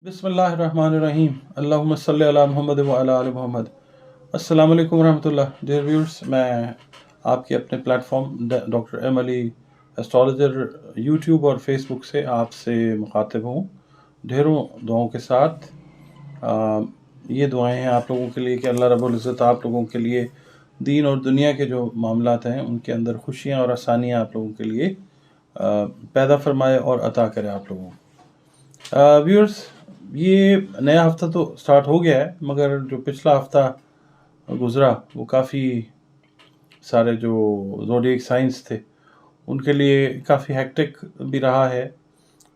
बिस्मिल्लाहिर्रहमानिर्रहीम अल्लाहुम्मा सल्ली अला मुहम्मद व अला आलि मुहम्मद। अस्सलाम वालेकुम रहमतुल्लाह। डियर व्यूअर्स, मैं आपके अपने platform doctor M Ali astrologer YouTube और फेसबुक से आपसे मुखातिब हूँ ढेरों दुआओं के साथ। ये दुआएं हैं आप लोगों के लिए कि अल्लाह रब्बुल इज़्ज़त आप लोगों के लिए दीन और दुनिया के जो मामलात हैं उनके अंदर खुशियाँ और आसानियाँ आप लोगों के लिए पैदा फरमाए और अता करे आप लोगों को। व्यूअर्स, ये नया हफ़्ता तो स्टार्ट हो गया है, मगर जो पिछला हफ़्ता गुज़रा वो काफ़ी सारे जो ज़ोडिएक साइंस थे उनके लिए काफ़ी हेक्टिक भी रहा है।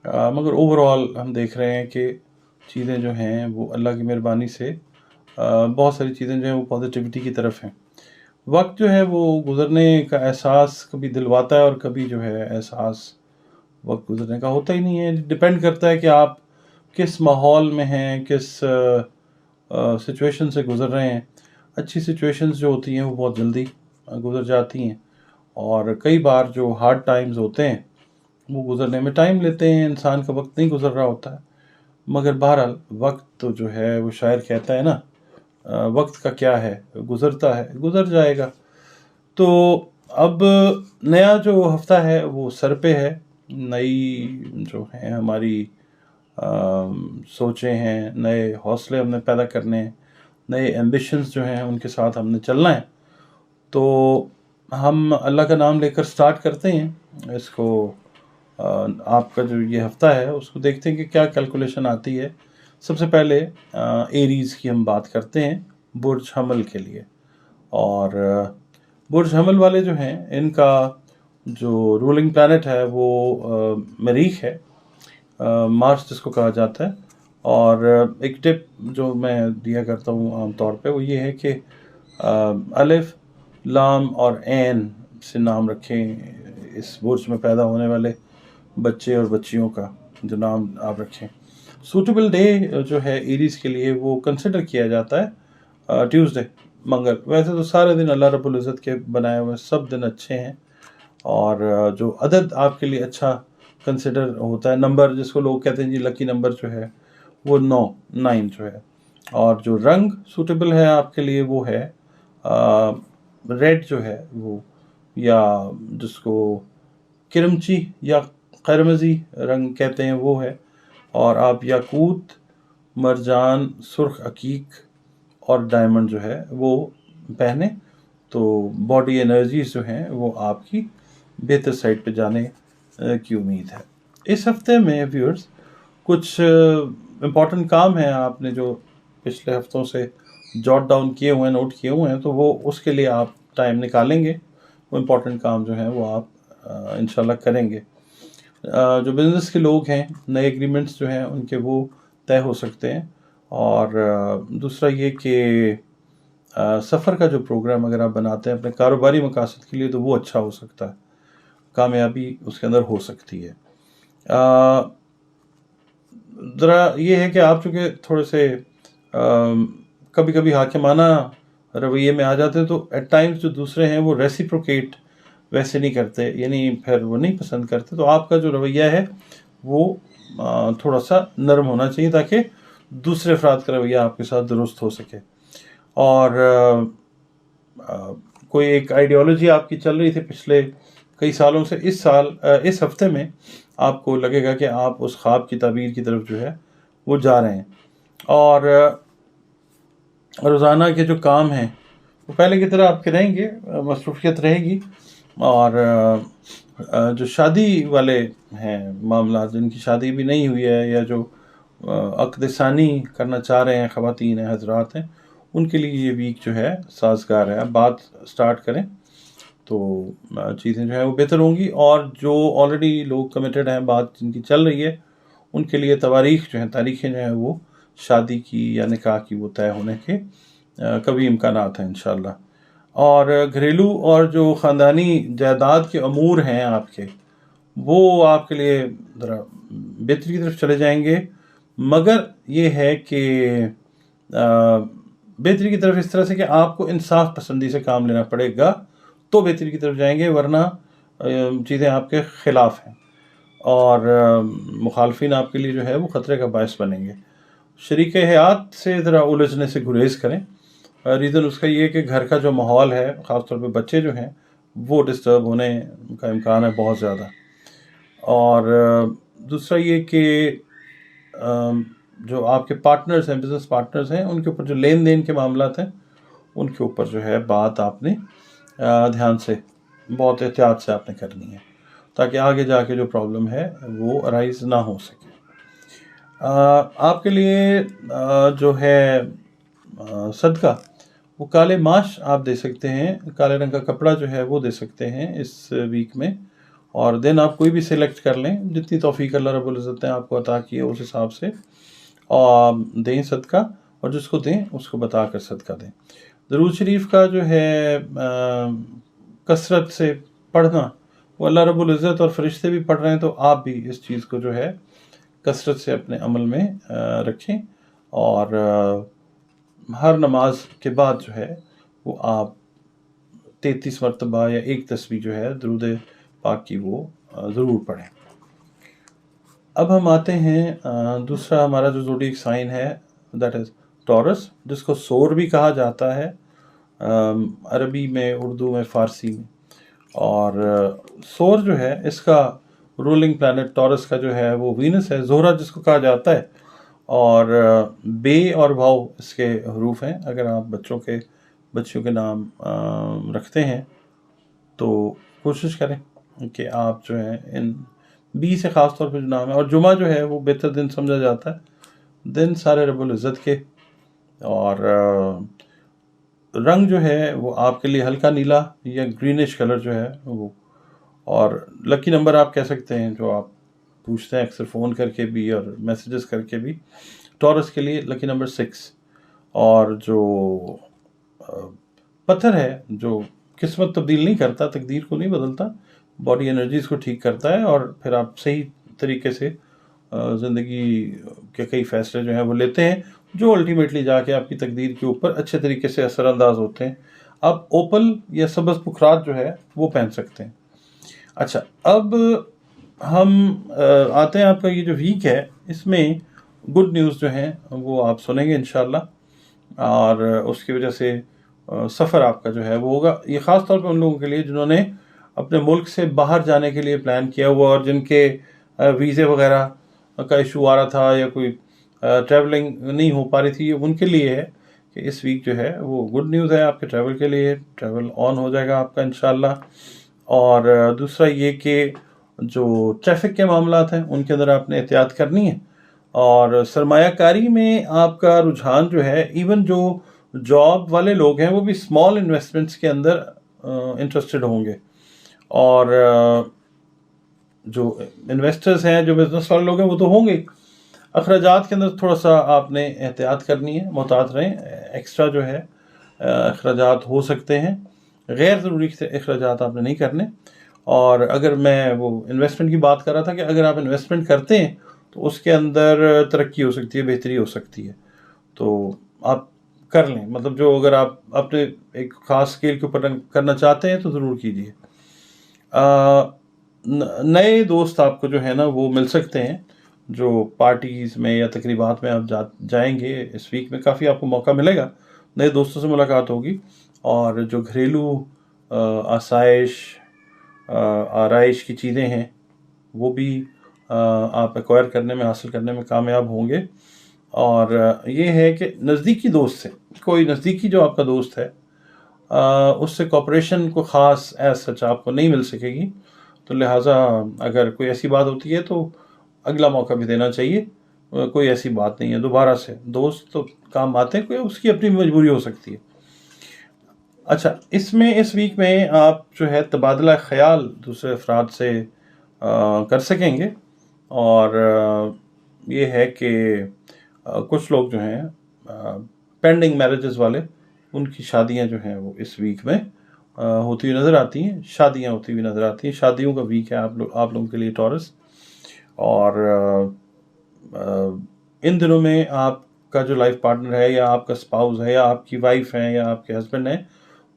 मगर ओवरऑल हम देख रहे हैं कि चीज़ें जो हैं वो अल्लाह की मेहरबानी से बहुत सारी चीज़ें जो हैं वो पॉजिटिविटी की तरफ हैं। वक्त जो है वो गुज़रने का एहसास कभी दिलवाता है और कभी जो है एहसास वक्त गुज़रने का होता ही नहीं है। डिपेंड करता है कि आप किस माहौल में हैं, किस सिचुएशन से गुज़र रहे हैं। अच्छी सिचुएशंस जो होती हैं वो बहुत जल्दी गुज़र जाती हैं, और कई बार जो हार्ड टाइम्स होते हैं वो गुज़रने में टाइम लेते हैं, इंसान का वक्त नहीं गुज़र रहा होता है। मगर बहरहाल वक्त तो जो है वो शायर कहता है ना, वक्त का क्या है, गुज़रता है, गुज़र जाएगा। तो अब नया जो हफ़्ता है वो सर पे है। नई जो है हमारी सोचें हैं, नए हौसले हमने पैदा करने हैं, नए एम्बिशंस जो हैं उनके साथ हमने चलना है। तो हम अल्लाह का नाम लेकर स्टार्ट करते हैं इसको। आपका जो ये हफ़्ता है उसको देखते हैं कि क्या कैलकुलेशन आती है। सबसे पहले एरीज़ की हम बात करते हैं, बुर्ज हमल के लिए। और बुर्ज हमल वाले जो हैं इनका जो रूलिंग प्लैनेट है वो मरीख है, मार्स जिसको कहा जाता है। और एक टिप जो मैं दिया करता हूँ आम तौर पे वो ये है कि अलिफ, लाम और ऐन से नाम रखें इस बुर्ज में पैदा होने वाले बच्चे और बच्चियों का, जो नाम आप रखें। सूटेबल डे जो है एरीज़ के लिए वो कंसिडर किया जाता है ट्यूसडे, मंगल। वैसे तो सारे दिन अल्लाह रब्बुल इज़्ज़त के बनाए हुए सब दिन अच्छे हैं। और जो अदद आपके लिए अच्छा कंसिडर होता है, नंबर जिसको लोग कहते हैं जी लकी नंबर जो है वो 9 जो है। और जो रंग सूटेबल है आपके लिए वो है रेड जो है वो, या जिसको किरमची या करमजी रंग कहते हैं वो है। और आप याकूत, मरजान, सुर्ख अकीक और डायमंड जो है वो पहने तो बॉडी एनर्जीज जो हैं वो आपकी बेहतर साइड पे जाने की उम्मीद है। इस हफ्ते में व्यूअर्स कुछ इम्पॉर्टेंट काम है आपने जो पिछले हफ्तों से जॉट डाउन किए हुए हैं, नोट किए हुए हैं, तो वो उसके लिए आप टाइम निकालेंगे। वो इम्पॉर्टेंट काम जो है वो आप इंशाल्लाह करेंगे। जो बिज़नेस के लोग हैं, नए एग्रीमेंट्स जो हैं उनके वो तय हो सकते हैं। और दूसरा ये कि सफ़र का जो प्रोग्राम अगर आप बनाते हैं अपने कारोबारी मकासद के लिए तो वो अच्छा हो सकता है, कामयाबी उसके अंदर हो सकती है। ज़रा ये है कि आप चूँकि थोड़े से कभी कभी हाकिमाना रवैये में आ जाते हैं तो एट टाइम्स जो दूसरे हैं वो रेसिप्रोकेट वैसे नहीं करते, यानी फिर वो नहीं पसंद करते। तो आपका जो रवैया है वो थोड़ा सा नरम होना चाहिए ताकि दूसरे अफराद का रवैया आपके साथ दुरुस्त हो सके। और कोई एक आइडियोलॉजी आपकी चल रही थी पिछले कई सालों से, इस हफ्ते में आपको लगेगा कि आप उस ख्वाब की ताबीर की तरफ जो है वो जा रहे हैं। और रोज़ाना के जो काम हैं वो पहले की तरह आपके रहेंगे, मसरूफियत रहेगी। और जो शादी वाले हैं मामला, जिनकी शादी भी नहीं हुई है या जो अक़्द सानी करना चाह रहे हैं, ख़वातीन हैं, हज़रात हैं, उनके लिए ये वीक जो है साजगार है। अब बात स्टार्ट करें तो चीज़ें जो है वो बेहतर होंगी। और जो ऑलरेडी लोग कमिटेड हैं, बात जिनकी चल रही है, उनके लिए तारीखें जो हैं वो शादी की या निकाह की वो तय होने के कभी इम्कानात हैं इंशाल्लाह। और घरेलू और जो ख़ानदानी जायदाद के अमूर हैं आपके, वो आपके लिए ज़रा बेहतरी की तरफ चले जाएंगे। मगर ये है कि बेहतरी की तरफ इस तरह से कि आपको इंसाफ पसंदी से काम लेना पड़ेगा तो बेहतरी की तरफ जाएंगे, वरना चीज़ें आपके ख़िलाफ़ हैं और मुखालफिन आपके लिए जो है वो ख़तरे का बायस बनेंगे। शरीक हयात से ज़रा उलझने से गुरेज करें। रीज़न उसका ये है कि घर का जो माहौल है, ख़ासतौर पे बच्चे जो हैं वो डिस्टर्ब होने का इम्कान है बहुत ज़्यादा। और दूसरा ये कि जो आपके पार्टनर्स हैं, बिज़नेस पार्टनर्स हैं, उनके ऊपर जो लेन देन के मामलात हैं उनके ऊपर जो है बात आपने ध्यान से, बहुत एहतियात से आपने करनी है, ताकि आगे जाके जो प्रॉब्लम है वो अराइज ना हो सके। आपके लिए जो है सदका, वो काले माश आप दे सकते हैं, काले रंग का कपड़ा जो है वो दे सकते हैं इस वीक में। और दिन आप कोई भी सिलेक्ट कर लें, जितनी तौफीक अल्लाह रब्बुल इज़्ज़त ने आपको अता की है उस हिसाब से और दें सदका, और जिसको दें उसको बता कर सदका दें। दरूद शरीफ का जो है कसरत से पढ़ना, वो अल्लाह रब्बुल इज़्ज़त और फरिश्ते भी पढ़ रहे हैं, तो आप भी इस चीज़ को जो है कसरत से अपने अमल में रखें। और हर नमाज के बाद जो है वो आप 33 मरतबा या एक तस्बीह जो है दरूद पाक की वो ज़रूर पढ़ें। अब हम आते हैं दूसरा हमारा जो ज़ोडिएक साइन है, दैट इज़ टॉरस, जिसको सोर भी कहा जाता है अरबी में, उर्दू में, फ़ारसी में। और सोर जो है इसका रूलिंग प्लैनेट टॉरस का जो है वो वीनस है, ज़ोहरा जिसको कहा जाता है। और बे और वाव इसके हरूफ हैं। अगर आप बच्चों के नाम रखते हैं तो कोशिश करें कि आप जो है इन बी से ख़ास तौर पर जो नाम है, और जुमा जो है वो बेहतर दिन समझा जाता है, दिन सारे रब्बुल इज़्ज़त के। और रंग जो है वो आपके लिए हल्का नीला या ग्रीनिश कलर जो है वो। और लकी नंबर आप कह सकते हैं, जो आप पूछते हैं अक्सर फ़ोन करके भी और मैसेजेस करके भी, टॉरस के लिए लकी नंबर 6। और जो पत्थर है जो किस्मत तब्दील नहीं करता, तकदीर को नहीं बदलता, बॉडी एनर्जीज़ को ठीक करता है, और फिर आप सही तरीके से ज़िंदगी के कई फ़ैसले जो हैं वो लेते हैं, जो अल्टीमेटली जाके आपकी तकदीर के ऊपर अच्छे तरीके से असरअंदाज होते हैं। आप ओपल या सब्ज़ पुखरात जो है वो पहन सकते हैं। अच्छा, अब हम आते हैं, आपका ये जो वीक है इसमें गुड न्यूज़ जो हैं वो आप सुनेंगे इंशाल्लाह, और उसकी वजह से सफ़र आपका जो है वो होगा। ये ख़ास तौर पे उन लोगों के लिए जिन्होंने अपने मुल्क से बाहर जाने के लिए प्लान किया हुआ, और जिनके वीज़े वगैरह का इशू आ रहा था, या कोई ट्रैवलिंग नहीं हो पा रही थी, उनके लिए है कि इस वीक जो है वो गुड न्यूज़ है आपके ट्रैवल के लिए। ट्रैवल ऑन हो जाएगा आपका इंशाल्लाह। और दूसरा ये कि जो ट्रैफिक के मामलात हैं उनके अंदर आपने एहतियात करनी है। और सरमायाकारी में आपका रुझान जो है, इवन जो जॉब वाले लोग हैं वो भी स्मॉल इन्वेस्टमेंट्स के अंदर इंटरेस्टेड होंगे। और जो इन्वेस्टर्स हैं, जो बिजनेस वाले लोग हैं, वो तो होंगे। अखराजात के अंदर थोड़ा सा आपने एहतियात करनी है, मोहतात रहें। एक्स्ट्रा जो है अखराजात हो सकते हैं, गैर ज़रूरी अखराजात आपने नहीं करने। और अगर मैं वो इन्वेस्टमेंट की बात कर रहा था कि अगर आप इन्वेस्टमेंट करते हैं तो उसके अंदर तरक्की हो सकती है, बेहतरी हो सकती है, तो आप कर लें। मतलब जो अगर आप अपने एक ख़ास स्केल के ऊपर करना चाहते हैं तो ज़रूर कीजिए। नए दोस्त आपको जो है ना वो मिल सकते हैं, जो पार्टीज़ में या तकरीबात में आप जाएंगे इस वीक में, काफ़ी आपको मौका मिलेगा, नए दोस्तों से मुलाकात होगी। और जो घरेलू आसाइश आराइश की चीज़ें हैं वो भी आप एक्वायर करने में, हासिल करने में कामयाब होंगे। और ये है कि नज़दीकी दोस्त से, कोई नज़दीकी जो आपका दोस्त है उससे कॉपरेशन को ख़ास एज सच आपको नहीं मिल सकेगी, तो लिहाजा अगर कोई ऐसी बात होती है तो अगला मौका भी देना चाहिए। कोई ऐसी बात नहीं है, दोबारा से दोस्त तो काम आते हैं, कोई उसकी अपनी मजबूरी हो सकती है। अच्छा, इसमें इस वीक में आप जो है तबादला ख्याल दूसरे अफराद से कर सकेंगे। और ये है कि कुछ लोग जो हैं पेंडिंग मैरिजेस वाले, उनकी शादियां जो हैं वो इस वीक में होती हुई नज़र आती हैं, शादियां होती हुई नज़र आती हैं। शादियों का वीक है आप लोगों के लिए टॉरस। और इन दिनों में आपका जो लाइफ पार्टनर है, या आपका स्पाउस है, या आपकी वाइफ है, या आपके हस्बैंड हैं,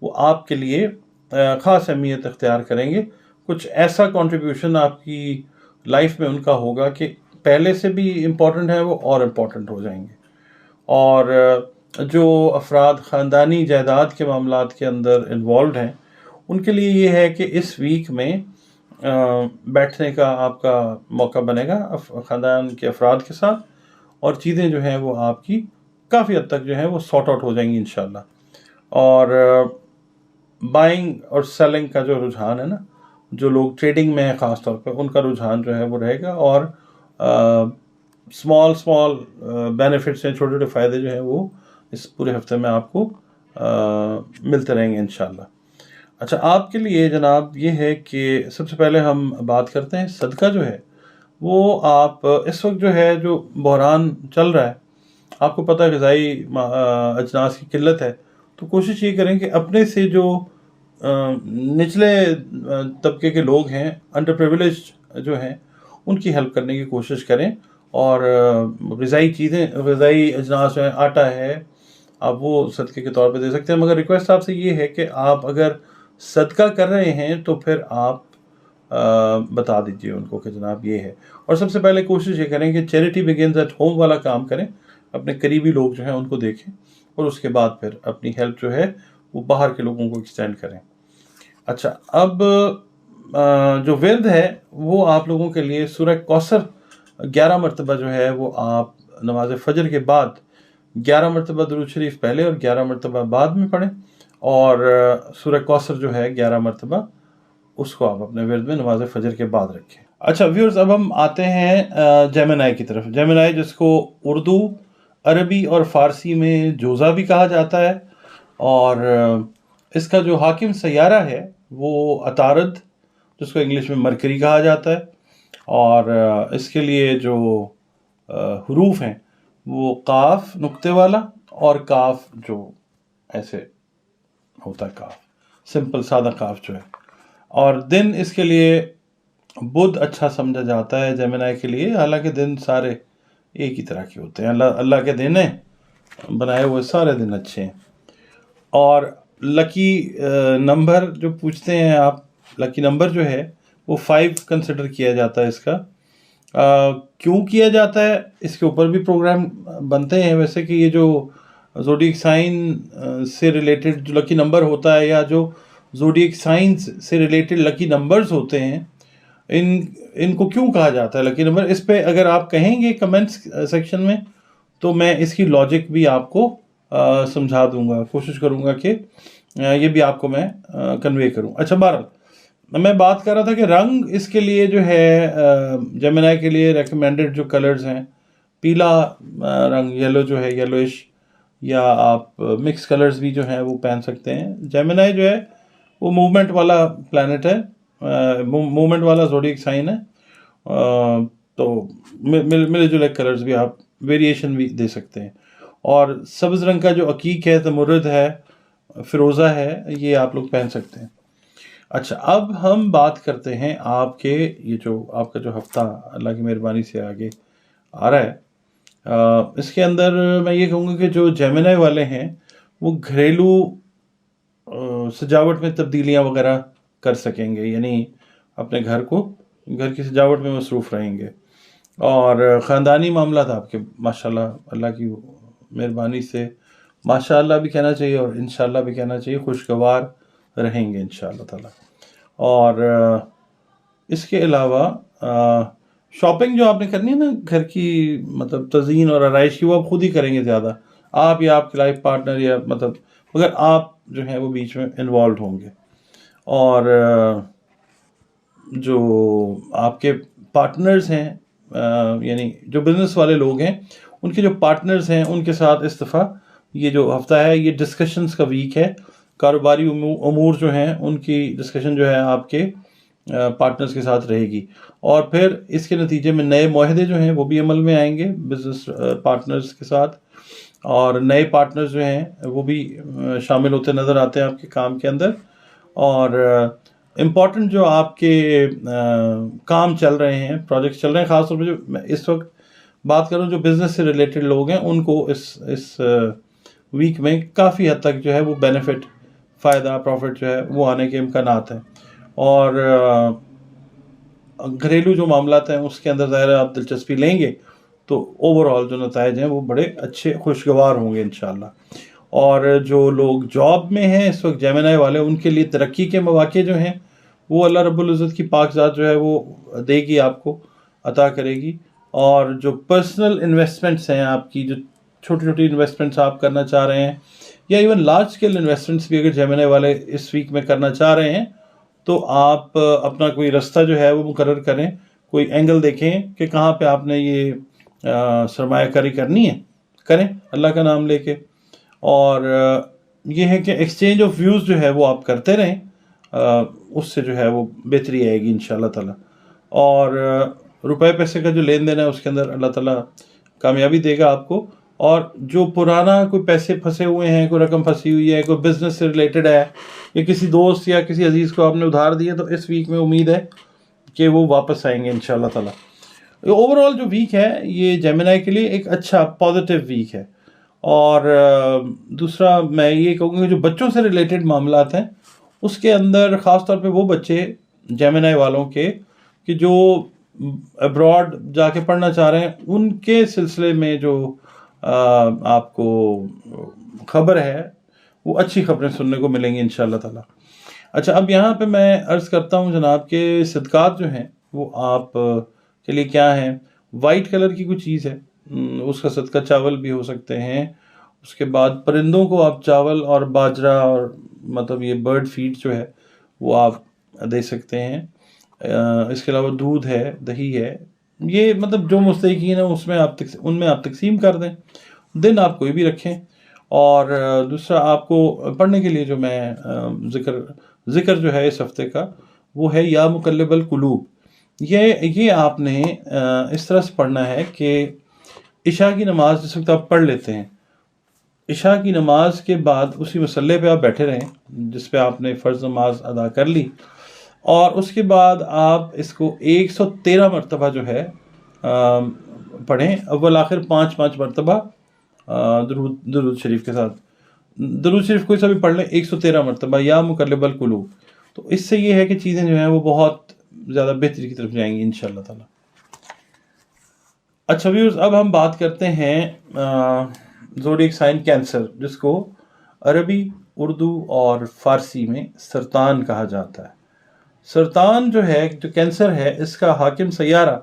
वो आपके लिए ख़ास अहमियत इख्तियार करेंगे। कुछ ऐसा कंट्रीब्यूशन आपकी लाइफ में उनका होगा कि पहले से भी इम्पोर्टेंट है वो, और इम्पोर्टेंट हो जाएंगे। اور جو افراد خاندانی جائیداد کے معاملات کے اندر انوالوڈ ہیں ان کے لیے یہ ہے کہ اس ویک میں بیٹھنے کا آپ کا موقع بنے گا خاندان کے افراد کے ساتھ، اور چیزیں جو ہیں وہ آپ کی کافی حد تک جو ہیں وہ سارٹ آؤٹ ہو جائیں گی انشاءاللہ۔ اور بائنگ اور سیلنگ کا جو رجحان ہے نا، جو لوگ ٹریڈنگ میں ہیں خاص طور پہ، ان کا رجحان جو ہے وہ رہے گا، اور اسمال بینیفٹس ہیں، چھوٹے چھوٹے فائدے جو ہیں وہ اس پورے ہفتے میں آپ کو ملتے رہیں گے انشاءاللہ۔ اچھا، آپ کے لیے جناب یہ ہے کہ سب سے پہلے ہم بات کرتے ہیں صدقہ جو ہے وہ آپ اس وقت جو ہے جو بحران چل رہا ہے، آپ کو پتہ ہے غذائی اجناس کی قلت ہے، تو کوشش یہ کریں کہ اپنے سے جو نچلے طبقے کے لوگ ہیں، انڈر پریویلیجڈ جو ہیں، ان کی ہیلپ کرنے کی کوشش کریں، اور غذائی اجناس جو ہیں، آٹا ہے، آپ وہ صدقے کے طور پہ دے سکتے ہیں۔ مگر ریکویسٹ آپ سے یہ ہے کہ آپ اگر صدقہ کر رہے ہیں تو پھر آپ بتا دیجئے ان کو کہ جناب یہ ہے، اور سب سے پہلے کوشش یہ کریں کہ چیریٹی بگنز ایٹ ہوم والا کام کریں، اپنے قریبی لوگ جو ہیں ان کو دیکھیں، اور اس کے بعد پھر اپنی ہیلپ جو ہے وہ باہر کے لوگوں کو ایکسٹینڈ کریں۔ اچھا، اب جو ورد ہے وہ آپ لوگوں کے لیے سورہ کوثر 11 مرتبہ جو ہے وہ آپ نماز فجر کے بعد 11 مرتبہ درود شریف پہلے اور 11 مرتبہ بعد میں پڑھیں، اور سورہ کوثر جو ہے 11 مرتبہ اس کو آپ اپنے ورد میں نماز فجر کے بعد رکھیں۔ اچھا ویورز، اب ہم آتے ہیں جیمنائی کی طرف۔ جیمنائی جس کو اردو، عربی اور فارسی میں جوزا بھی کہا جاتا ہے، اور اس کا جو حاکم سیارہ ہے وہ عطارد، جس کو انگلش میں مرکری کہا جاتا ہے، اور اس کے لیے جو حروف ہیں وہ قاف نقطے والا اور کاف جو ایسے ہوتا ہے، کاف سمپل سادہ کاف جو ہے، اور دن اس کے لیے بدھ اچھا سمجھا جاتا ہے جیمنائی کے لیے، حالانکہ دن سارے ایک ہی طرح کے ہوتے ہیں، اللہ کے دن ہیں، بنائے ہوئے سارے دن اچھے ہیں۔ اور لکی نمبر جو پوچھتے ہیں آپ، لکی نمبر جو ہے وہ 5 کنسیڈر کیا جاتا ہے اس کا۔ کیوں کیا جاتا ہے اس کے اوپر بھی پروگرام بنتے ہیں ویسے، کہ یہ جو زوڈیک سائن سے ریلیٹڈ جو لکی نمبر ہوتا ہے، یا جو زوڈیک سائنس سے ریلیٹڈ لکی نمبرز ہوتے ہیں، ان کو کیوں کہا جاتا ہے لکی نمبر، اس پہ اگر آپ کہیں گے کمنٹس سیکشن میں تو میں اس کی لاجک بھی آپ کو سمجھا دوں گا، کوشش کروں گا کہ یہ بھی آپ کو میں کنوے کروں۔ اچھا، بہرحال میں بات کر رہا تھا کہ رنگ اس کے لیے جو ہے جیمنائی کے لیے ریکمینڈڈ جو کلرز ہیں، پیلا رنگ، یلو جو ہے یلوئش، یا آپ مکس کلرز بھی جو ہیں وہ پہن سکتے ہیں۔ جیمنائی جو ہے وہ موومنٹ والا پلانٹ ہے، موومنٹ والا زوڈیک سائن ہے، تو ملے جلے کلرز بھی آپ ویریشن بھی دے سکتے ہیں۔ اور سبز رنگ کا جو عقیق ہے، تمرد ہے، فیروزہ ہے، یہ آپ لوگ پہن سکتے ہیں۔ اچھا، اب ہم بات کرتے ہیں آپ کے یہ جو آپ کا جو ہفتہ اللہ کی مہربانی سے آگے آ رہا ہے، اس کے اندر میں یہ کہوں گا کہ جو جیمنائی والے ہیں وہ گھریلو سجاوٹ میں تبدیلیاں وغیرہ کر سکیں گے، یعنی اپنے گھر کی سجاوٹ میں مصروف رہیں گے، اور خاندانی معاملات آپ کے ماشاءاللہ اللہ کی مہربانی سے ماشاءاللہ بھی کہنا چاہیے اور انشاءاللہ بھی کہنا چاہیے، خوشگوار رہیں گے انشاءاللہ تعالی۔ اور اس کے علاوہ شاپنگ جو آپ نے کرنی ہے نا گھر کی، مطلب تزئین اور آرائش کی، وہ آپ خود ہی کریں گے زیادہ، آپ یا آپ کے لائف پارٹنر، یا مگر آپ جو ہیں وہ بیچ میں انوالوڈ ہوں گے، اور جو آپ کے پارٹنرز ہیں، یعنی جو بزنس والے لوگ ہیں، ان کے جو پارٹنرز ہیں ان کے ساتھ اس دفعہ یہ جو ہفتہ ہے یہ ڈسکشنز کا ویک ہے، کاروباری امور جو ہیں ان کی ڈسکشن جو ہے آپ کے پارٹنرز کے ساتھ رہے گی، اور پھر اس کے نتیجے میں نئے معاہدے جو ہیں وہ بھی عمل میں آئیں گے بزنس پارٹنرز کے ساتھ، اور نئے پارٹنرز جو ہیں وہ بھی شامل ہوتے نظر آتے ہیں آپ کے کام کے اندر، اور امپورٹنٹ جو آپ کے کام چل رہے ہیں، پروجیکٹس چل رہے ہیں، خاص طور پہ جو میں اس وقت بات کروں جو بزنس سے ریلیٹڈ لوگ ہیں، ان کو اس ویک میں کافی حد تک جو ہے وہ بینیفٹ، فائدہ، پروفٹ جو ہے وہ آنے کے امکانات ہیں، اور گھریلو جو معاملات ہیں اس کے اندر ظاہر ہے آپ دلچسپی لیں گے تو اوور آل جو نتائج ہیں وہ بڑے اچھے خوشگوار ہوں گے انشاءاللہ. اور جو لوگ جاب میں ہیں اس وقت جیمنائی والے، ان کے لیے ترقی کے مواقع جو ہیں وہ اللہ رب العزت کی پاک ذات جو ہے وہ دے گی، آپ کو عطا کرے گی. اور جو پرسنل انویسٹمنٹس ہیں آپ کی، جو چھوٹی چھوٹی انویسٹمنٹس آپ کرنا چاہ رہے ہیں، یا ایون لارج اسکیل انویسٹمنٹس بھی اگر جیمنائی والے اس ویک میں کرنا چاہ رہے ہیں، تو آپ اپنا کوئی رستہ جو ہے وہ مقرر کریں، کوئی اینگل دیکھیں کہ کہاں پہ آپ نے یہ سرمایہ کاری کرنی ہے، کریں اللہ کا نام لے کے. اور یہ ہے کہ ایکسچینج آف ویوز جو ہے وہ آپ کرتے رہیں، اس سے جو ہے وہ بہتری آئے گی انشاءاللہ تعالیٰ. اور روپے پیسے کا جو لین دین ہے اس کے اندر اللہ تعالیٰ کامیابی دے گا آپ کو. اور جو پرانا کوئی پیسے پھنسے ہوئے ہیں، کوئی رقم پھنسی ہوئی ہے، کوئی بزنس سے ریلیٹڈ ہے، یا کسی دوست یا کسی عزیز کو آپ نے ادھار دیے، تو اس ویک میں امید ہے کہ وہ واپس آئیں گے انشاءاللہ تعالیٰ. اوور آل جو ویک ہے یہ جیمنائی کے لیے ایک اچھا پازیٹیو ویک ہے. اور دوسرا میں یہ کہوں گا کہ جو بچوں سے ریلیٹڈ معاملات ہیں اس کے اندر خاص طور پہ وہ بچے جیمنائی والوں کے کہ جو ابراڈ جا کے پڑھنا چاہ رہے ہیں، ان کے سلسلے میں جو آپ کو خبر ہے وہ اچھی خبریں سننے کو ملیں گی انشاءاللہ تعالیٰ. اچھا، اب یہاں پہ میں عرض کرتا ہوں جناب کہ صدقات جو ہیں وہ آپ کے لیے کیا ہیں. وائٹ کلر کی کوئی چیز ہے، اس کا صدقہ چاول بھی ہو سکتے ہیں. اس کے بعد پرندوں کو آپ چاول اور باجرہ اور مطلب یہ برڈ فیڈ جو ہے وہ آپ دے سکتے ہیں. اس کے علاوہ دودھ ہے، دہی ہے، یہ مطلب جو مستحقین ہیں ان میں آپ تقسیم کر دیں. دن آپ کوئی بھی رکھیں. اور دوسرا آپ کو پڑھنے کے لیے جو میں ذکر جو ہے اس ہفتے کا وہ ہے یا مقلب القلوب. یہ آپ نے اس طرح سے پڑھنا ہے کہ عشاء کی نماز جس وقت آپ پڑھ لیتے ہیں، عشاء کی نماز کے بعد اسی مصلی پہ آپ بیٹھے رہیں جس پہ آپ نے فرض نماز ادا کر لی، اور اس کے بعد آپ اس کو 113 مرتبہ جو ہے پڑھیں. اول آخر 5 مرتبہ درود شریف کے ساتھ. درود شریف کوئی سا بھی پڑھ لیں 113 مرتبہ یا مقلب القلوب. تو اس سے یہ ہے کہ چیزیں جو ہیں وہ بہت زیادہ بہتری کی طرف جائیں گی انشاءاللہ تعالیٰ. اچھا ویورز، اب ہم بات کرتے ہیں زوڈیک سائن کینسر، جس کو عربی، اردو اور فارسی میں سرطان کہا جاتا ہے. سرطان جو ہے، جو کینسر ہے، اس کا حاکم سیارہ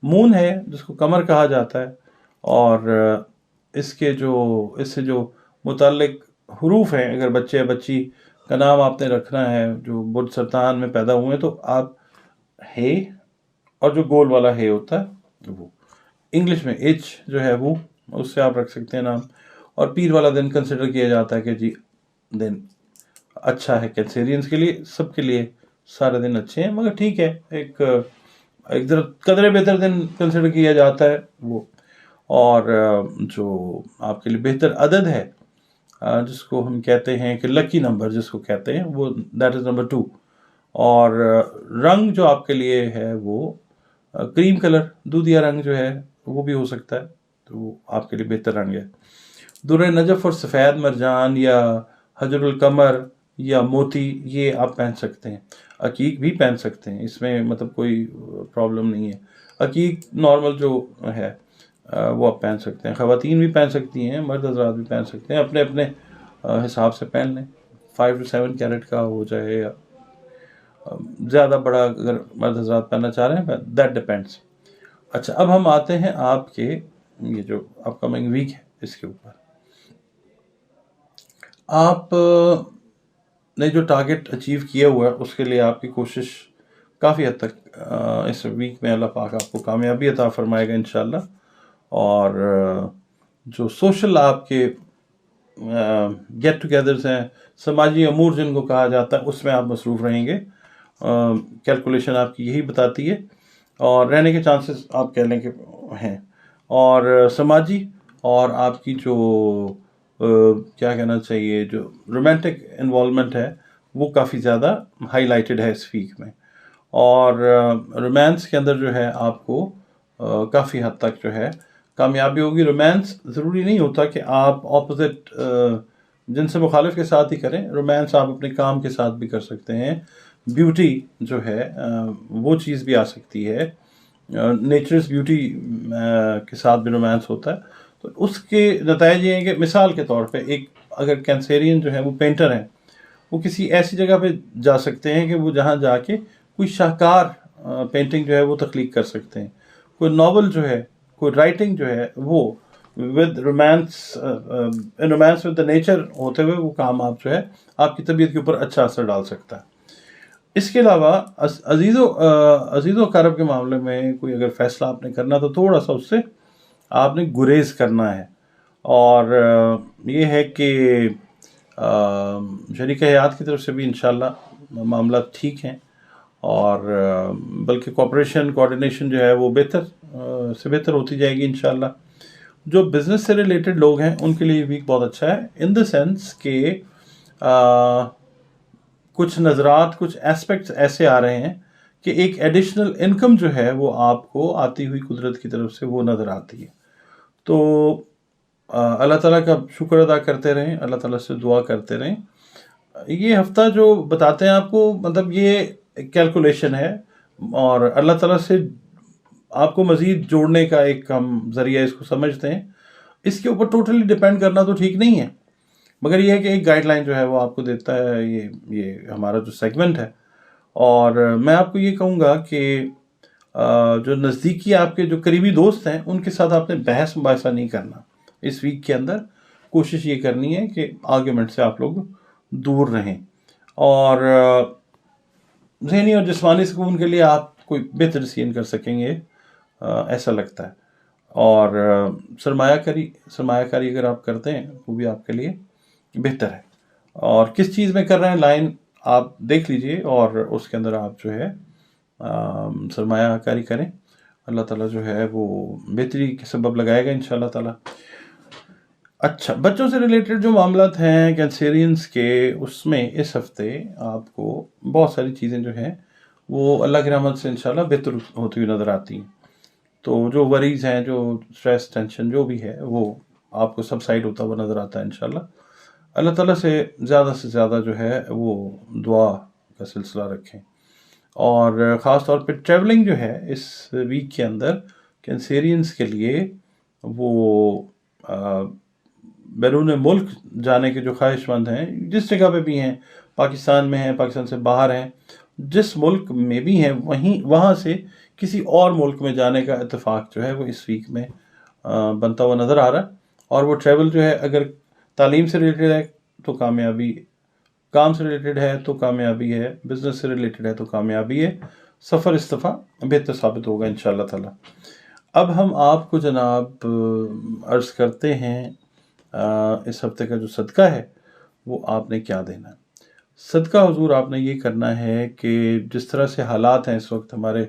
مون ہے جس کو قمر کہا جاتا ہے. اور اس سے جو متعلق حروف ہیں، اگر بچے یا بچی کا نام آپ نے رکھنا ہے جو بدھ سرطان میں پیدا ہوئے، تو آپ ہے اور جو گول والا ہے ہوتا ہے وہ انگلش میں ایچ جو ہے وہ اس سے آپ رکھ سکتے ہیں نام. اور پیر والا دن کنسیڈر کیا جاتا ہے کہ جی دن اچھا ہے کینسیرینز کے لیے. سب کے لیے سارے دن اچھے ہیں، مگر ٹھیک ہے ایک قدرے بہتر دن کنسیڈر کیا جاتا ہے وہ. اور جو آپ کے لیے بہتر عدد ہے جس کو ہم کہتے ہیں کہ لکی نمبر جس کو کہتے ہیں، وہ دیٹ از نمبر 2. اور رنگ جو آپ کے لیے ہے وہ کریم کلر، دودھیا رنگ جو ہے وہ بھی ہو سکتا ہے، تو وہ آپ کے لیے بہتر رنگ ہے. درہ نجف اور سفید مرجان یا حجر القمر یا موتی یہ آپ پہن سکتے ہیں. عقیق بھی پہن سکتے ہیں، اس میں مطلب کوئی پرابلم نہیں ہے. عقیق نارمل جو ہے وہ آپ پہن سکتے ہیں. خواتین بھی پہن سکتی ہیں، مرد حضرات بھی پہن سکتے ہیں، اپنے اپنے حساب سے پہن لیں. 5 to 7 کیرٹ کا ہو جائے یا زیادہ بڑا اگر مرد حضرات پہننا چاہ رہے ہیں، دیٹ ڈیپینڈس. اچھا، اب ہم آتے ہیں آپ کے یہ جو اپ کمنگ ویک ہے اس کے اوپر. آپ نے جو ٹارگٹ اچیو کیا ہوا ہے اس کے لیے آپ کی کوشش کافی حد تک اس ویک میں اللہ پاک آپ کو کامیابی عطا فرمائے گا انشاءاللہ. اور جو سوشل آپ کے گیٹ ٹوگیدرز ہیں، سماجی امور جن کو کہا جاتا ہے، اس میں آپ مصروف رہیں گے. کیلکولیشن آپ کی یہی بتاتی ہے، اور رہنے کے چانسز آپ کہہ لیں کہ ہیں. اور سماجی اور آپ کی جو کیا کہنا چاہیے، جو رومانٹک انوالومنٹ ہے وہ کافی زیادہ ہائی لائٹڈ ہے اس ویک میں. اور رومانس کے اندر جو ہے آپ کو کافی حد تک جو ہے کامیابی ہوگی. رومانس ضروری نہیں ہوتا کہ آپ اپوزٹ جن سے مخالف کے ساتھ ہی کریں. رومانس آپ اپنے کام کے ساتھ بھی کر سکتے ہیں. بیوٹی جو ہے وہ چیز بھی آ سکتی ہے. نیچرس بیوٹی کے ساتھ بھی رومانس ہوتا ہے. تو اس کے نتائج یہ ہیں کہ مثال کے طور پہ ایک اگر کینسیرین جو ہے وہ پینٹر ہیں، وہ کسی ایسی جگہ پہ جا سکتے ہیں کہ وہ جہاں جا کے کوئی شاہکار پینٹنگ جو ہے وہ تخلیق کر سکتے ہیں. کوئی ناول جو ہے، کوئی رائٹنگ جو ہے، وہ with romance romance with the nature ہوتے ہوئے وہ کام آپ جو ہے آپ کی طبیعت کے اوپر اچھا اثر ڈال سکتا ہے. اس کے علاوہ عزیز و اقارب کے معاملے میں کوئی اگر فیصلہ آپ نے کرنا تو تھوڑا سا اس سے آپ نے گریز کرنا ہے. اور یہ ہے کہ شریک حیات کی طرف سے بھی انشاءاللہ معاملات ٹھیک ہیں، اور بلکہ کوآپریشن کوآرڈینیشن جو ہے وہ بہتر سے بہتر ہوتی جائے گی انشاءاللہ. جو بزنس سے ریلیٹڈ لوگ ہیں ان کے لیے بھی بہت اچھا ہے، ان دا سینس کہ کچھ نظرات، کچھ ایسپیکٹس ایسے آ رہے ہیں کہ ایک ایڈیشنل انکم جو ہے وہ آپ کو آتی ہوئی قدرت کی طرف سے وہ نظر آتی ہے. تو اللہ تعالیٰ کا شکر ادا کرتے رہیں، اللہ تعالیٰ سے دعا کرتے رہیں. یہ ہفتہ جو بتاتے ہیں آپ کو، مطلب یہ کیلکولیشن ہے، اور اللہ تعالیٰ سے آپ کو مزید جوڑنے کا ایک ہم ذریعہ اس کو سمجھتے ہیں. اس کے اوپر ٹوٹلی ڈیپینڈ کرنا تو ٹھیک نہیں ہے، مگر یہ ہے کہ ایک گائیڈ لائن جو ہے وہ آپ کو دیتا ہے یہ ہمارا جو سیگمنٹ ہے. اور میں آپ کو یہ کہوں گا کہ جو نزدیکی آپ کے جو قریبی دوست ہیں ان کے ساتھ آپ نے بحث مباحثہ نہیں کرنا اس ویک کے اندر. کوشش یہ کرنی ہے کہ آرگیومنٹ سے آپ لوگ دور رہیں، اور ذہنی اور جسمانی سکون کے لیے آپ کوئی بہتر ڈیسیژن کر سکیں گے ایسا لگتا ہے. اور سرمایہ کاری اگر آپ کرتے ہیں وہ بھی آپ کے لیے بہتر ہے. اور کس چیز میں کر رہے ہیں لائن آپ دیکھ لیجئے، اور اس کے اندر آپ جو ہے سرمایہ کاری کریں. اللہ تعالیٰ جو ہے وہ بہتری کے سبب لگائے گا انشاءاللہ تعالیٰ. اچھا، بچوں سے ریلیٹڈ جو معاملات ہیں کینسیرینز کے، اس میں اس ہفتے آپ کو بہت ساری چیزیں جو ہیں وہ اللہ کی رحمت سے انشاءاللہ بہتر ہوتی ہوئی نظر آتی ہیں. تو جو وریز ہیں، جو اسٹریس ٹینشن جو بھی ہے وہ آپ کو سب سائڈ ہوتا ہوا نظر آتا ہے انشاءاللہ. اللہ تعالیٰ سے زیادہ جو ہے وہ دعا کا سلسلہ رکھیں. اور خاص طور پہ ٹریولنگ جو ہے اس ویک کے اندر کینسیرینز کے لیے، وہ بیرون ملک جانے کے جو خواہش مند ہیں، جس جگہ پہ بھی ہیں، پاکستان میں ہیں، پاکستان سے باہر ہیں، جس ملک میں بھی ہیں، وہاں سے کسی اور ملک میں جانے کا اتفاق جو ہے وہ اس ویک میں بنتا ہوا نظر آ رہا ہے. اور وہ ٹریول جو ہے اگر تعلیم سے ریلیٹڈ ہے تو کامیابی، کام سے ریلیٹڈ ہے تو کامیابی ہے، بزنس سے ریلیٹڈ ہے تو کامیابی ہے، سفر استفا بہتر ثابت ہوگا انشاءاللہ تعالیٰ. اب ہم آپ کو جناب عرض کرتے ہیں اس ہفتے کا جو صدقہ ہے وہ آپ نے کیا دینا ہے. صدقہ حضور آپ نے یہ کرنا ہے کہ جس طرح سے حالات ہیں اس وقت ہمارے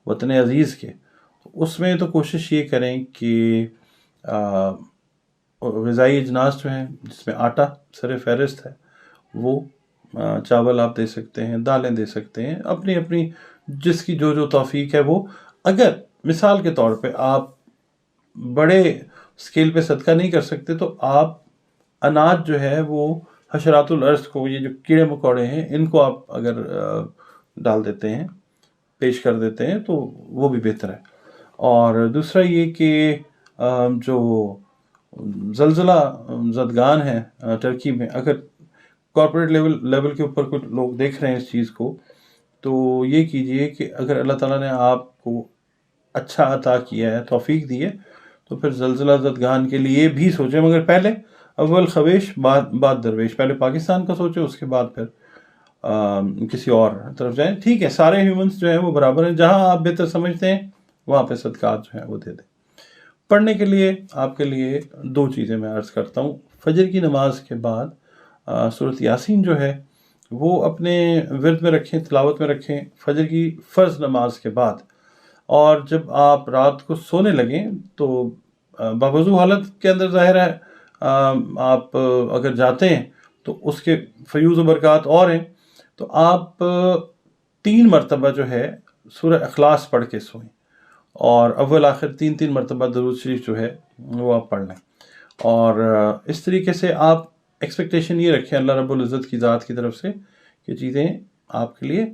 وطن عزیز کے، اس میں تو کوشش یہ کریں کہ غذائی اجناس جو ہیں جس میں آٹا سر فہرست ہے، وہ چاول آپ دے سکتے ہیں، دالیں دے سکتے ہیں، اپنی جس کی جو توفیق ہے وہ. اگر مثال کے طور پہ آپ بڑے اسکیل پہ صدقہ نہیں کر سکتے تو آپ اناج جو ہے وہ حشرات الارض کو، یہ جو کیڑے مکوڑے ہیں، ان کو آپ اگر ڈال دیتے ہیں، پیش کر دیتے ہیں تو وہ بھی بہتر ہے. اور دوسرا یہ کہ جو زلزلہ زدگان ہیں ٹرکی میں، اگر کارپوریٹ لیول کے اوپر کچھ لوگ دیکھ رہے ہیں اس چیز کو، تو یہ کیجئے کہ اگر اللہ تعالیٰ نے آپ کو اچھا عطا کیا ہے، توفیق دی ہے، تو پھر زلزلہ زدگان کے لیے بھی سوچیں. مگر پہلے اول خویش بعد درویش، پہلے پاکستان کا سوچیں، اس کے بعد پھر کسی اور طرف جائیں. ٹھیک ہے، سارے ہیومنز جو ہیں وہ برابر ہیں، جہاں آپ بہتر سمجھتے ہیں وہاں پہ صدقات جو ہیں وہ دے دیں. پڑھنے کے لیے آپ کے لیے 2 چیزیں میں عرض کرتا ہوں. فجر کی نماز کے بعد سورۃ یاسین جو ہے وہ اپنے ورد میں رکھیں، تلاوت میں رکھیں فجر کی فرض نماز کے بعد. اور جب آپ رات کو سونے لگیں تو باوضو حالت کے اندر ظاہر ہے آپ اگر جاتے ہیں تو اس کے فیوز و برکات اور ہیں، تو آپ 3 مرتبہ جو ہے سورہ اخلاص پڑھ کے سوئیں، اور اول آخر 3 مرتبہ درود شریف جو ہے وہ آپ پڑھ لیں. اور اس طریقے سے آپ ایکسپیکٹیشن یہ رکھیں اللہ رب العزت کی ذات کی طرف سے کہ چیزیں آپ کے لیے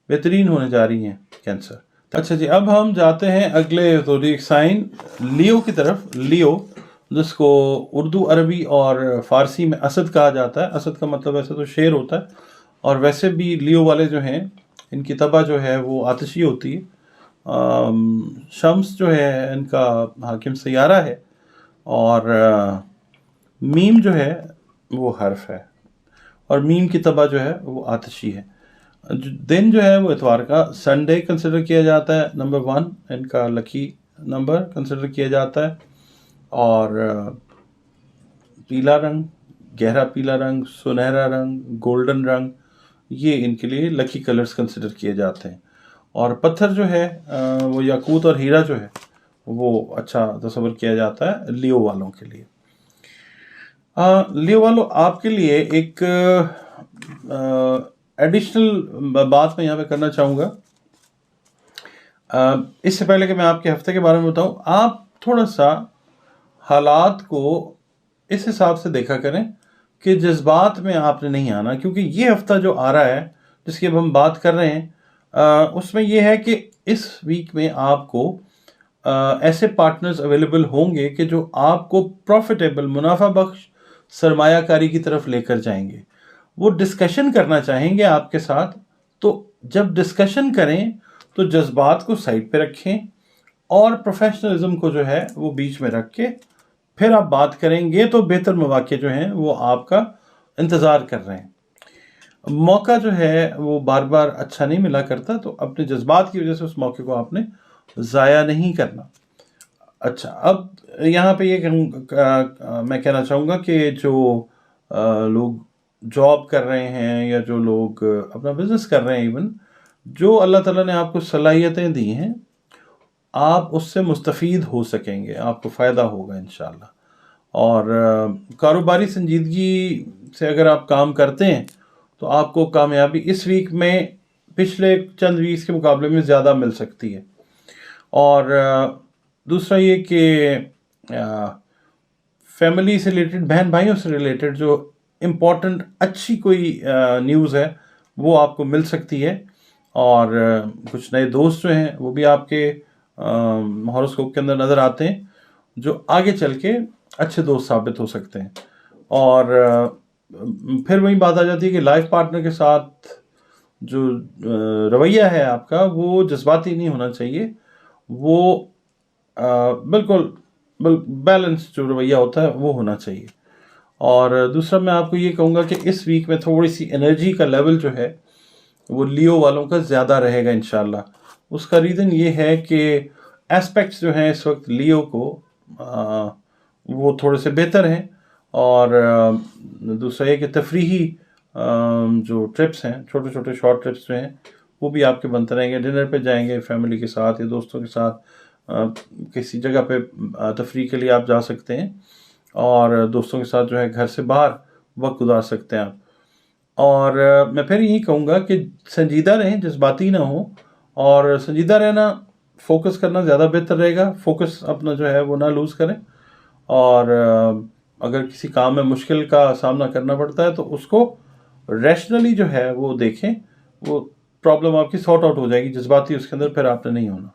بہترین ہونے جا رہی ہیں. کینسر अच्छा जी, अब हम जाते हैं अगले ज़ोडिएक साइन लियो की तरफ। लियो, जिसको उर्दू, अरबी और फ़ारसी में असद कहा जाता है। असद का मतलब वैसे तो शेर होता है, और वैसे भी लियो वाले जो हैं, इनकी तबा जो है वो आतिशी होती है। शम्स जो है इनका हाकिम सैयारा है, और मीम जो है वो हर्फ है, और मीम की तबा जो है वो आतिशी है। दिन जो है वो इतवार का संडे कंसिडर किया जाता है। नंबर 1 इनका लकी नंबर कंसिडर किया जाता है। और पीला रंग, गहरा पीला रंग, सुनहरा रंग, गोल्डन रंग, ये इनके लिए लकी कलर्स कंसिडर किए जाते हैं। और पत्थर जो है वो याकूत और हीरा जो है वो अच्छा तस्वर किया जाता है लियो वालों के लिए। लियो वालों, आपके लिए एक एडिशनल बात मैं यहाँ पे करना चाहूँगा। इससे पहले कि मैं आपके हफ्ते के बारे में बताऊँ, आप थोड़ा सा हालात को इस हिसाब से देखा करें कि जज्बात में आपने नहीं आना, क्योंकि ये हफ्ता जो आ रहा है जिसकी अब हम बात कर रहे हैं, उसमें ये है कि इस वीक में आपको ऐसे पार्टनर्स अवेलेबल होंगे कि जो आपको प्रॉफिटेबल, मुनाफा बख्श सरमायाकारी की तरफ लेकर जाएंगे। वो डिस्कशन करना चाहेंगे आपके साथ। तो जब डिस्कशन करें तो जज्बात को साइड पे रखें, और प्रोफेशनलिज्म को जो है वो बीच में रख के फिर आप बात करेंगे तो बेहतर मौके जो हैं वो आपका इंतज़ार कर रहे हैं। मौका जो है वो बार बार अच्छा नहीं मिला करता, तो अपने जज्बात की वजह से उस मौके को आपने ज़ाया नहीं करना। अच्छा, अब यहाँ पे ये मैं कहना चाहूँगा कि जो लोग जॉब कर रहे हैं या जो लोग अपना बिजनेस कर रहे हैं, इवन जो अल्लाह ताला ने आपको सलाहियतें दी हैं, आप उससे मुस्तफ़ीद हो सकेंगे, आपको फ़ायदा होगा इंशाल्लाह। और कारोबारी संजीदगी से अगर आप काम करते हैं तो आपको कामयाबी इस वीक में पिछले चंद वीक्स के मुकाबले में ज़्यादा मिल सकती है। और दूसरा ये कि फैमिली से रिलेटेड, बहन भाइयों से रिलेटेड जो इम्पोर्टेंट अच्छी कोई न्यूज़ है वो आपको मिल सकती है। और कुछ नए दोस्त जो हैं वो भी आपके हॉरोस्कोप के अंदर नज़र आते हैं, जो आगे चल के अच्छे दोस्त साबित हो सकते हैं। और फिर वही बात आ जाती है कि लाइफ पार्टनर के साथ जो रवैया है आपका वो जज्बाती नहीं होना चाहिए। वो बिल्कुल बैलेंस जो रवैया होता है वो होना चाहिए। और दूसरा मैं आपको ये कहूँगा कि इस वीक में थोड़ी सी एनर्जी का लेवल जो है वो लियो वालों का ज़्यादा रहेगा इंशाल्लाह। उसका रीज़न ये है कि एस्पेक्ट्स जो हैं इस वक्त लियो को वो थोड़े से बेहतर हैं। और दूसरा ये कि तफरीही जो ट्रिप्स हैं, छोटे छोटे शॉर्ट ट्रिप्स जो हैं वो भी आपके बनते रहेंगे। डिनर पे जाएंगे फैमिली के साथ या दोस्तों के साथ, किसी जगह पे तफरीह के लिए आप जा सकते हैं, और दोस्तों के साथ जो है घर से बाहर वक्त गुजार सकते हैं आप। और मैं फिर यही कहूँगा कि संजीदा रहें, जज्बाती ना हो, और संजीदा रहना, फोकस करना ज़्यादा बेहतर रहेगा। फोकस अपना जो है वो ना लूज़ करें। और अगर किसी काम में मुश्किल का सामना करना पड़ता है तो उसको रैशनली जो है वो देखें, वो प्रॉब्लम आपकी सॉर्ट आउट हो जाएगी। जज्बाती उसके अंदर फिर आपने नहीं होना।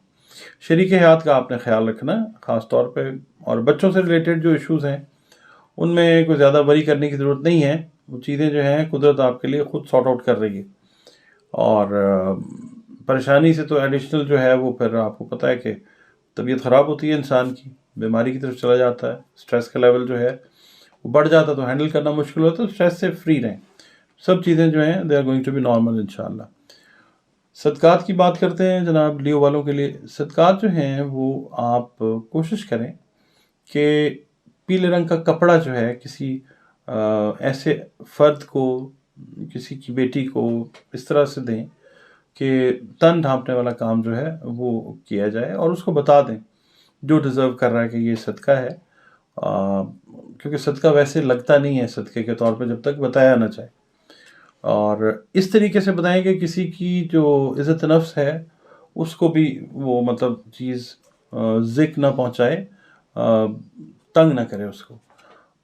शरीक हयात का आपने ख्याल रखना है ख़ास तौर पे। और बच्चों से रिलेटेड जो इश्यूज़ हैं उनमें कोई ज़्यादा वरी करने की ज़रूरत नहीं है। वो चीज़ें जो हैं कुदरत आपके लिए ख़ुद सॉर्ट आउट कर रही है। और परेशानी से तो एडिशनल जो है वो फिर आपको पता है कि तबीयत ख़राब होती है इंसान की, बीमारी की तरफ चला जाता है। स्ट्रेस का लेवल जो है वो बढ़ जाता है, तो हैंडल करना मुश्किल होता है। तो स्ट्रेस से फ्री रहें। सब चीज़ें जो हैं they are going to be normal इंशाल्लाह। सदक़ात की बात करते हैं जनाब लियो वालों के लिए। सदक़ात जो हैं वो आप कोशिश करें कि पीले रंग का कपड़ा जो है किसी ऐसे फ़र्द को, किसी की बेटी को इस तरह से दें कि तन ढांपने वाला काम जो है वो किया जाए, और उसको बता दें जो डिज़र्व कर रहा है कि ये सदका है। क्योंकि सदका वैसे लगता नहीं है सदक़े के तौर पे जब तक बताया ना जाए। और इस तरीके से बताएं कि किसी की जो इज़्ज़त नफ्स है उसको भी वो मतलब चीज़ ज़िक ना पहुँचाए, तंग ना करे उसको।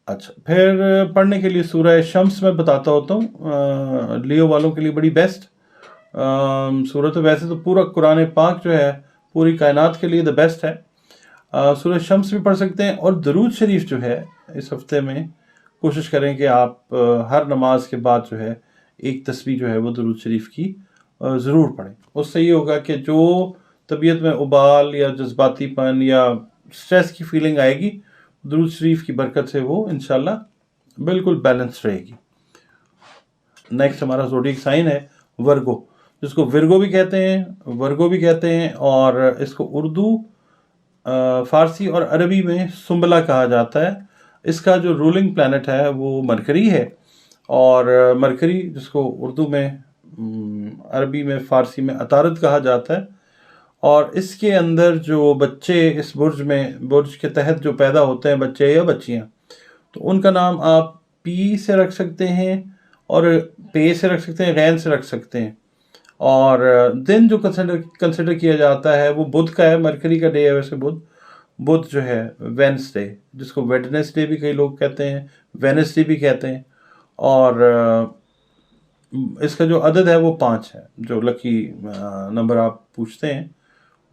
अच्छा, फिर पढ़ने के लिए सूरह शम्स में बताता होता हूँ लियो वालों के लिए बड़ी बेस्ट। सूरत वैसे तो पूरा कुरान पाक जो है पूरी कायनात के लिए द बेस्ट है। सूरत शम्स भी पढ़ सकते हैं, और दरूद शरीफ जो है इस हफ्ते में कोशिश करें कि आप हर नमाज के बाद जो है एक तस्बीह जो है वो दरूद शरीफ की ज़रूर पढ़ें। उससे ये होगा कि जो तबीयत में उबाल या जज्बातीपन या स्ट्रेस की फीलिंग आएगी, दरूद शरीफ की बरकत से वो इंशाल्लाह बिल्कुल बैलेंस रहेगी। नेक्स्ट हमारा ज़ोडिएक साइन है वर्गो, जिसको विर्गो भी कहते हैं, और इसको उर्दू, फ़ारसी और अरबी में सुंबला कहा जाता है। इसका जो रूलिंग प्लैनेट है वो मरकरी है, और मरकरी जिसको उर्दू में, अरबी में, फ़ारसी में अतारद कहा जाता है। और इसके अंदर जो बच्चे इस बुर्ज के तहत जो पैदा होते हैं, बच्चे या बच्चियाँ, तो उनका नाम आप पी से रख सकते हैं, और पे से रख सकते हैं, गैन से रख सकते हैं। और दिन जो कंसिडर किया जाता है वो बुध का है, मरकरी का डे है वैसे बुध जो है वेडनेसडे, जिसको वेडनेसडे भी कई लोग कहते हैं, वेडनेसडे भी कहते हैं। और इसका जो अदद है वो 5 है, जो लकी नंबर आप पूछते हैं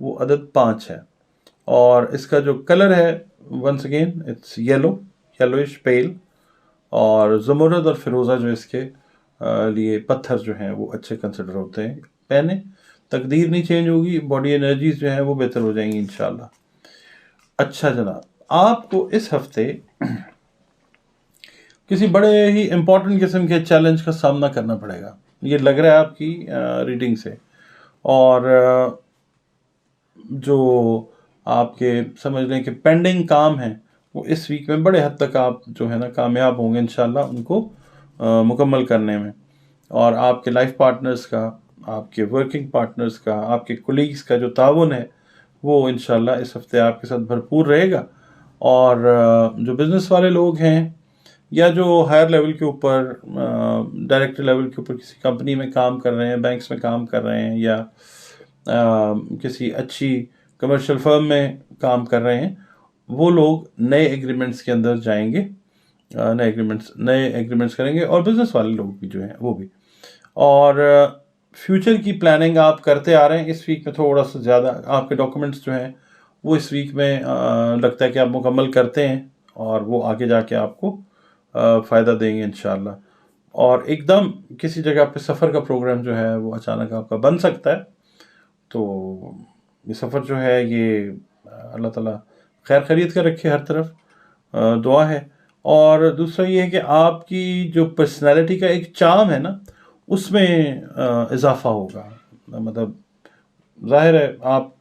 वो अदद 5 है। और इसका जो कलर है वंस अगेन इट्स येलोइश पेल, और ज़मरुद और फिरोज़ा जो इसके लिए पत्थर जो हैं वो अच्छे कंसिडर होते हैं। पहने तकदीर नहीं चेंज होगी, बॉडी एनर्जीज जो हैं वो बेहतर हो जाएंगी इंशाल्लाह। अच्छा जनाब, आपको इस हफ्ते किसी बड़े ही इम्पोर्टेंट किस्म के चैलेंज का सामना करना पड़ेगा, ये लग रहा है आपकी रीडिंग से। और जो आपके समझ लें कि पेंडिंग काम हैं वो इस वीक में बड़े हद तक आप जो है ना कामयाब होंगे इंशाल्लाह उनको मुकम्मल करने में। और आपके लाइफ पार्टनर्स का, आपके वर्किंग पार्टनर्स का, आपके कोलीग्स का जो ताउन है वो इंशाल्लाह इस हफ्ते आपके साथ भरपूर रहेगा। और जो बिज़नेस वाले लोग हैं या जो हायर लेवल के ऊपर, डायरेक्टर लेवल के ऊपर किसी कंपनी में काम कर रहे हैं, बैंक्स में काम कर रहे हैं, या किसी अच्छी कमर्शियल फर्म में काम कर रहे हैं, वो लोग नए एग्रीमेंट्स के अंदर जाएंगे, नए एग्रीमेंट्स करेंगे। और बिज़नेस वाले लोग भी जो हैं वो भी। और फ्यूचर की प्लानिंग आप करते आ रहे हैं, इस वीक में थोड़ा सा ज़्यादा आपके डॉक्यूमेंट्स जो हैं वो इस वीक में लगता है कि आप मुकम्मल करते हैं, और वो आगे जाके आपको फ़ायदा देंगे इंशाल्लाह। और एकदम किसी जगह पे सफ़र का प्रोग्राम जो है वो अचानक आपका बन सकता है, तो ये सफ़र जो है ये अल्लाह ताला खैर खैरियत का रखे, हर तरफ दुआ है। और दूसरा ये है कि आपकी जो पर्सनैलिटी का एक चार्म है ना, उसमें इजाफा होगा। मतलब ज़ाहिर है आप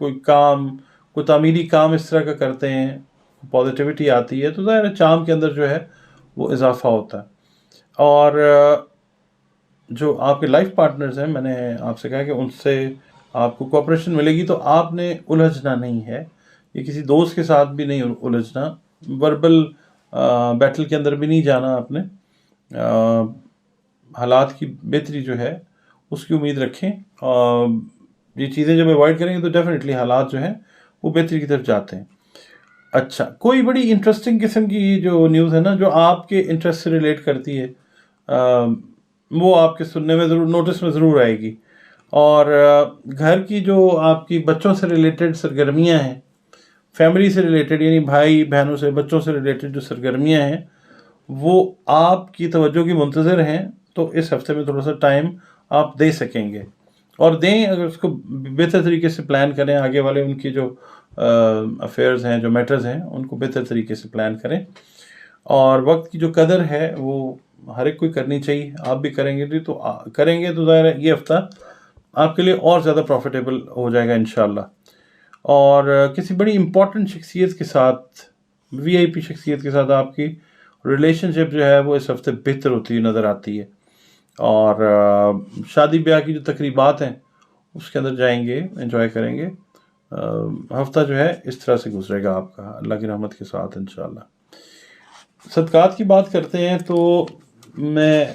कोई तामीरी काम इस तरह का करते हैं, पॉजिटिविटी आती है, तो ज़ाहिर है चार्म के अंदर जो है वो इजाफा होता है। और जो आपके लाइफ पार्टनर्स हैं, मैंने आपसे कहा कि उनसे आपको कोऑपरेशन मिलेगी, तो आपने उलझना नहीं है, ये किसी दोस्त के साथ भी नहीं उलझना, वर्बल बैटल के अंदर भी नहीं जाना आपने। हालात की बेहतरी जो है उसकी उम्मीद रखें। ये चीज़ें जब अवॉइड करेंगे तो डेफिनेटली हालात जो हैं वो बेहतरी की तरफ जाते हैं। अच्छा, कोई बड़ी इंटरेस्टिंग किस्म की जो न्यूज़ है ना, जो आपके इंटरेस्ट से रिलेट करती है, वो आपके सुनने में ज़रूर, नोटिस में ज़रूर आएगी। और घर की जो आपकी बच्चों से रिलेटेड सरगर्मियां हैं, फैमिली से रिलेटेड यानी भाई बहनों से, बच्चों से रिलेटेड जो सरगर्मियां हैं वो आपकी तवज्जो की मुंतज़र हैं, तो इस हफ्ते में थोड़ा सा टाइम आप दे सकेंगे। और दें, अगर उसको बेहतर तरीके से प्लान करें, आगे वाले उनकी जो अफेयर्स हैं, जो मैटर्स हैं, उनको बेहतर तरीके से प्लान करें। और वक्त की जो कदर है वो हर एक कोई करनी चाहिए, आप भी करेंगे तो ज़ाहिर है ये हफ्ता आपके लिए और ज़्यादा प्रॉफिटेबल हो जाएगा इंशाल्लाह। और किसी बड़ी इम्पोर्टेंट शख्सियत के साथ, वीआईपी शख्सियत के साथ आपकी रिलेशनशिप जो है वो इस हफ्ते बेहतर होती हुई नज़र आती है। और शादी ब्याह की जो तकरीबात हैं उसके अंदर जाएंगे, एंजॉय करेंगे। हफ्ता जो है इस तरह से गुजरेगा आपका, अल्लाह की रहमत के साथ इंशाल्लाह। सदकात की बात करते हैं तो मैं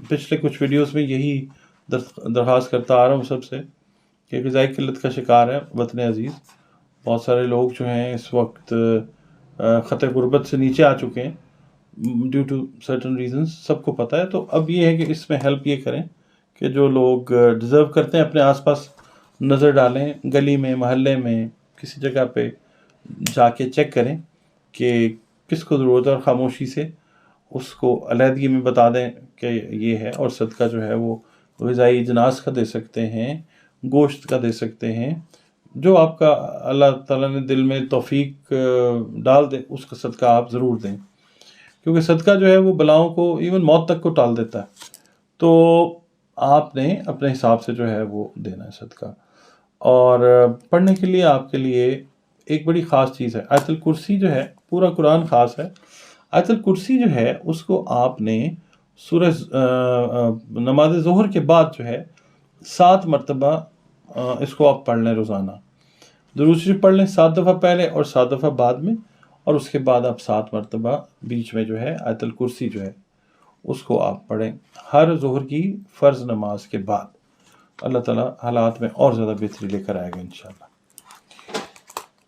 पिछले कुछ वीडियोस में यही दरख्वास्त करता आ रहा हूँ सबसे कि ग़िज़ाई किल्लत का शिकार है वतन अज़ीज़। बहुत सारे लोग जो हैं इस वक्त ख़तरे गुर्बत से नीचे आ चुके हैं ड्यू टू सर्टन रीजंस, सबको पता है। तो अब ये है कि इसमें हेल्प ये करें کہ جو لوگ ڈیزرو کرتے ہیں اپنے آس پاس نظر ڈالیں، گلی میں، محلے میں، کسی جگہ پہ جا کے چیک کریں کہ کس کو ضرورت ہے، اور خاموشی سے اس کو علیحدگی میں بتا دیں کہ یہ ہے. اور صدقہ جو ہے وہ غذائی اجناس کا دے سکتے ہیں، گوشت کا دے سکتے ہیں، جو آپ کا اللہ تعالیٰ نے دل میں توفیق ڈال دے اس کا صدقہ آپ ضرور دیں، کیونکہ صدقہ جو ہے وہ بلاؤں کو، ایون موت تک کو ٹال دیتا ہے. تو آپ نے اپنے حساب سے جو ہے وہ دینا ہے صدقہ. اور پڑھنے کے لیے آپ کے لیے ایک بڑی خاص چیز ہے، آیت الکرسی جو ہے، پورا قرآن خاص ہے. آیت الکرسی جو ہے اس کو آپ نے سورہ نماز ظہر کے بعد جو ہے 7 مرتبہ اس کو آپ پڑھ لیں روزانہ. درود شریف پڑھ لیں 7 دفعہ پہلے اور 7 دفعہ بعد میں، اور اس کے بعد آپ 7 مرتبہ بیچ میں جو ہے آیت الکرسی جو ہے اس کو آپ پڑھیں ہر ظہر کی فرض نماز کے بعد. اللہ تعالیٰ حالات میں اور زیادہ بہتری لے کر آئے گا انشاءاللہ.